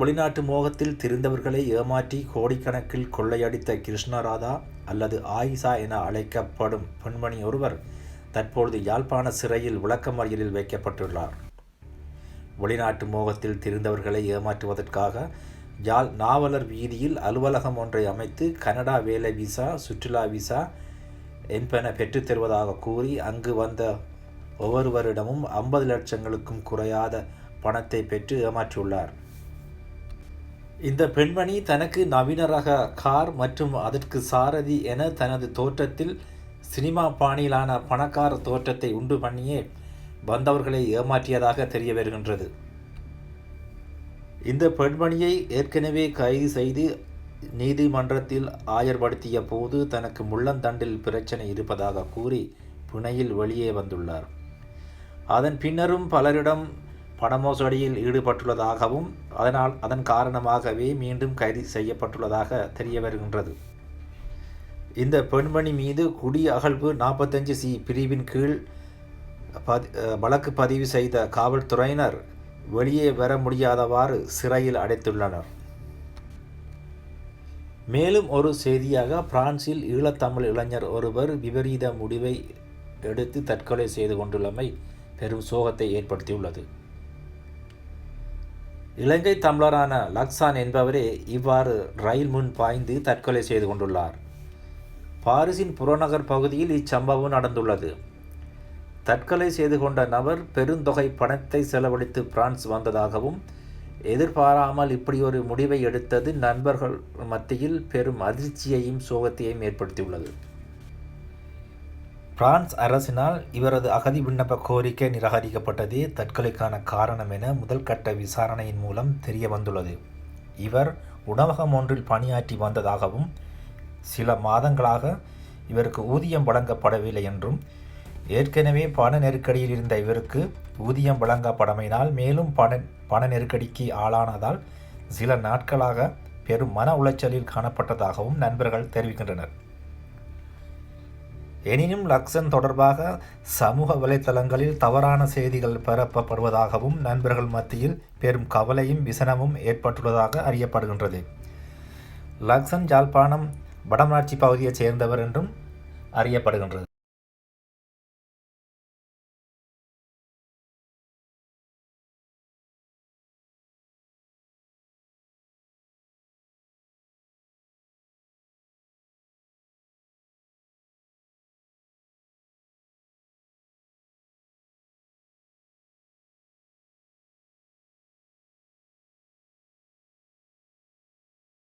வெளிநாட்டு மோகத்தில் திரிந்தவர்களை ஏமாற்றி கோடிக்கணக்கில் கொள்ளையடித்த கிருஷ்ணராதா அல்லது ஆயிஷா என அழைக்கப்படும் பெண்மணி ஒருவர் தற்பொழுது யாழ்ப்பாண சிறையில் விளக்கமறியலில் வைக்கப்பட்டுள்ளார். வெளிநாட்டு மோகத்தில் திரிந்தவர்களை ஏமாற்றுவதற்காக யாழ் நாவலர் வீதியில் அலுவலகம் ஒன்றை அமைத்து கனடா வேலை விசா, சுற்றுலா விசா என்பன பெற்றுத் தருவதாக கூறி அங்கு வந்த ஒவ்வொருவரிடமும் 50 லட்சங்களுக்கும் குறையாத பணத்தை பெற்று ஏமாற்றியுள்ளார். இந்த பெண்மணி தனக்கு நவீன ரக கார் மற்றும் அதற்கு சாரதி என தனது தோற்றத்தில் சினிமா பாணியிலான பணக்கார தோற்றத்தை உண்டு பண்ணியே வந்தவர்களை ஏமாற்றியதாக தெரிய வருகின்றது. இந்த பெண்மணியை ஏற்கனவே கைது செய்து நீதிமன்றத்தில் ஆயர்படுத்திய போது தனக்கு முள்ளந்தண்டில் பிரச்சனை இருப்பதாக கூறி பிணையில் வெளியே வந்துள்ளார். அதன் பின்னரும் பலரிடம் பணமோசடியில் ஈடுபட்டுள்ளதாகவும் அதன் காரணமாகவே மீண்டும் கைது செய்யப்பட்டுள்ளதாக தெரிய வருகின்றது. இந்த பெண்மணி மீது குடி அகழ்வு 45C பிரிவின் கீழ் வழக்கு பதிவு செய்த காவல்துறையினர் வெளியே வர முடியாதவாறு சிறையில் அடைத்துள்ளனர். மேலும் ஒரு செய்தியாக, பிரான்சில் ஈழத்தமிழ் இளைஞர் ஒருவர் விபரீத முடிவை எடுத்து தற்கொலை செய்து கொண்டுள்ளமை பெரும் சோகத்தை ஏற்படுத்தியுள்ளது. இலங்கை தமிழரான லக்சான் என்பவரே இவ்வாறு ரயில் முன் பாய்ந்து தற்கொலை செய்து கொண்டுள்ளார். பாரிஸின் புறநகர் பகுதியில் இச்சம்பவம் நடந்துள்ளது. தற்கொலை செய்து கொண்ட நபர் பெருந்தொகை பணத்தை செலவழித்து பிரான்ஸ் வந்ததாகவும் எதிர்பாராமல் இப்படி ஒரு முடிவை எடுத்தது நண்பர்கள் மத்தியில் பெரும் அதிர்ச்சியையும் சோகத்தையும் ஏற்படுத்தியுள்ளது. பிரான்ஸ் அரசினால் இவரது அகதி விண்ணப்ப கோரிக்கை நிராகரிக்கப்பட்டதே தற்கொலைக்கான காரணம் என முதல் கட்ட விசாரணையின் மூலம் தெரிய வந்துள்ளது. இவர் உணவகம் ஒன்றில் பணியாற்றி வந்ததாகவும் சில மாதங்களாக இவருக்கு ஊதியம் வழங்கப்படவில்லை என்றும் ஏற்கனவே பண நெருக்கடியில் இருந்த இவருக்கு ஊதியம் வழங்கப்படமையினால் மேலும் பண நெருக்கடிக்கு ஆளானதால் சில நாட்களாக பெரும் மன உளைச்சலில் காணப்பட்டதாகவும் நண்பர்கள் தெரிவிக்கின்றனர். எனினும் லக்சன் தொடர்பாக சமூக வலைத்தளங்களில் தவறான செய்திகள் பரப்பப்படுவதாகவும் நண்பர்கள் மத்தியில் பெரும் கவலையும் விசனமும் ஏற்பட்டுள்ளதாக அறியப்படுகின்றது. லக்சன் யாழ்ப்பாணம் வடமராட்சி பகுதியைச் சேர்ந்தவர் என்றும் அறியப்படுகின்றது.